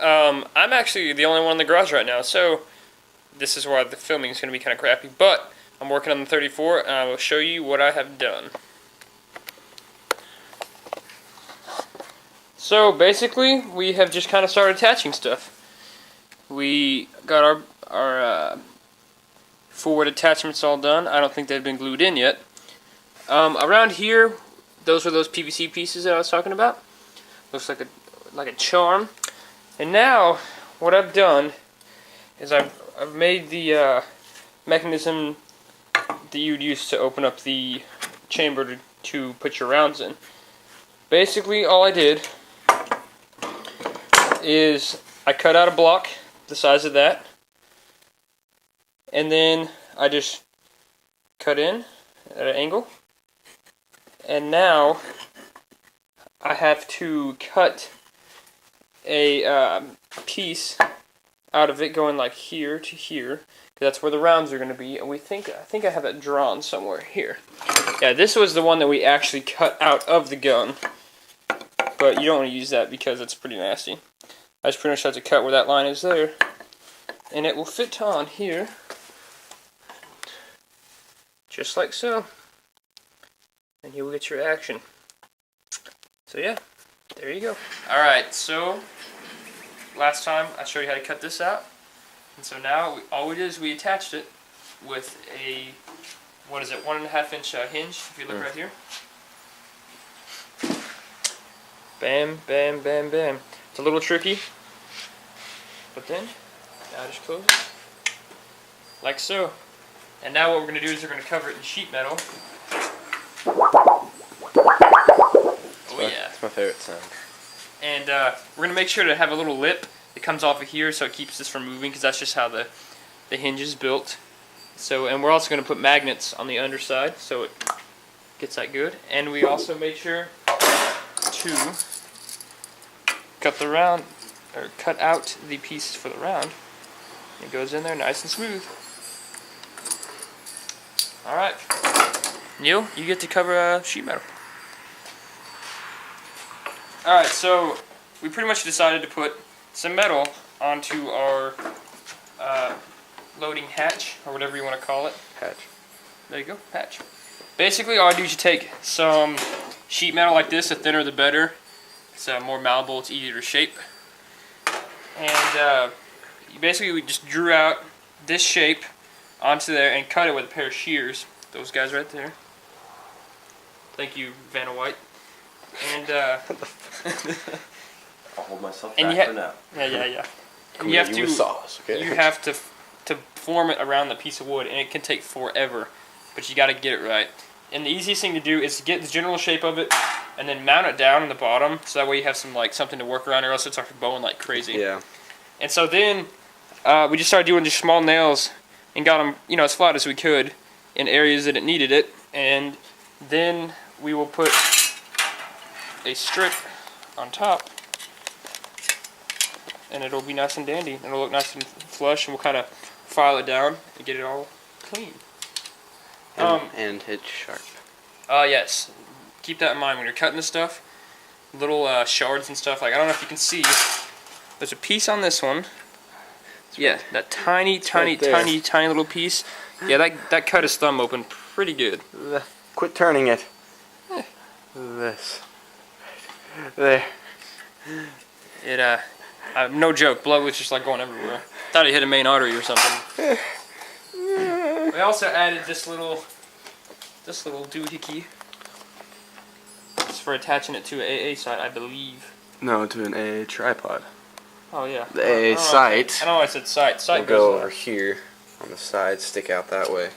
I'm actually the only one in the garage right now, so this is why the filming is going to be kind of crappy. But I'm working on the 34, and I will show you what I have done. So basically, we have just kind of started attaching stuff. We got our forward attachments all done. I don't think they've been glued in yet. Around here, those were those PVC pieces that I was talking about. Looks like a charm. And now, what I've done is I've made the mechanism that you'd use to open up the chamber to put your rounds in. Basically, all I did is I cut out a block the size of that, and then I just cut in at an angle, and now I have to cut a piece out of it going like here to here, because that's where the rounds are going to be. And I think I have it drawn somewhere here. Yeah, this was the one that we actually cut out of the gun, but you don't want to use that because it's pretty nasty. I just pretty much have to cut where that line is there, and it will fit on here, just like so, and you will get your action. So yeah, there you go. Alright, so last time I showed you how to cut this out, and so now all we did is we attached it with a, 1.5 inch hinge, if you look right here. Bam, bam, bam, bam. It's a little tricky, but then now just close it, like so. And now what we're going to do is we're going to cover it in sheet metal. Oh yeah. That's my favorite sound. And we're going to make sure to have a little lip that comes off of here so it keeps this from moving, because that's just how the hinge is built. So, and we're also going to put magnets on the underside so it gets that good. And we also made sure to cut out the pieces for the round. It goes in there nice and smooth. Alright, Neil, you get to cover sheet metal. Alright, so we pretty much decided to put some metal onto our loading hatch, or whatever you want to call it. Hatch. There you go, hatch. Basically, all I do is you take some sheet metal like this, the thinner the better. It's more malleable, it's easier to shape. And we just drew out this shape onto there and cut it with a pair of shears. Those guys right there. Thank you, Vanna White. And I'll hold myself back for now. Yeah. And you have to sauce, okay? You have to form it around the piece of wood, and it can take forever, but you got to get it right. And the easiest thing to do is to get the general shape of it, and then mount it down in the bottom, so that way you have something to work around, or else it starts bowing like crazy. Yeah. And so then we just started doing just small nails and got them, as flat as we could in areas that it needed it. And then we will put a strip on top, and it'll be nice and dandy. It'll look nice and flush, and we'll kind of file it down and get it all clean. And it's sharp. Yes. Keep that in mind when you're cutting this stuff. Little shards and stuff. Like, I don't know if you can see. There's a piece on this one. Yeah, that tiny little piece. Yeah, that cut his thumb open pretty good. Quit turning it. This. There. No joke, blood was just like going everywhere. Thought he hit a main artery or something. We also added this little doohickey. It's for attaching it to an AA sight, I believe. No, to an AA tripod. Oh yeah. The AA sight. I know I said sight. Sight will goes go over here on the side, stick out that way.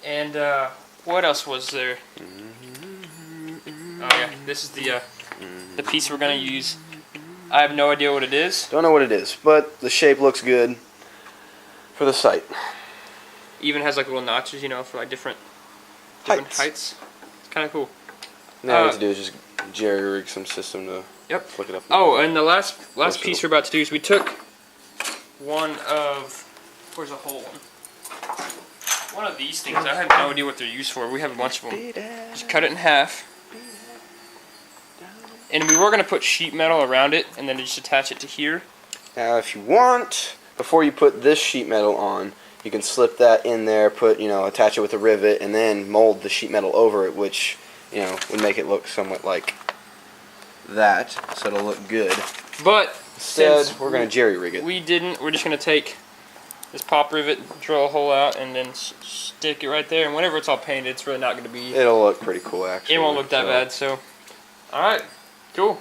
And what else was there? Oh yeah, this is the piece we're gonna use. I have no idea what it is. Don't know what it is, but the shape looks good for the sight. Even has like little notches, for like different heights. It's kind of cool. Now what we have to do is just jerry-rig some system to look it up. Oh, and the last piece we're about to do is we took one of, where's a whole one? One of these things. I have no idea what they're used for. We have a bunch of them. Just cut it in half. And we were going to put sheet metal around it and then just attach it to here. Now, if you want, before you put this sheet metal on, you can slip that in there, attach it with a rivet, and then mold the sheet metal over it, which, would make it look somewhat like that, so it'll look good. But instead, we're going to jerry-rig it. We're just going to take this pop rivet, drill a hole out, and then stick it right there. And whenever it's all painted, it's really not going to be... It'll look pretty cool, actually. It won't look that bad, so... Alright, cool.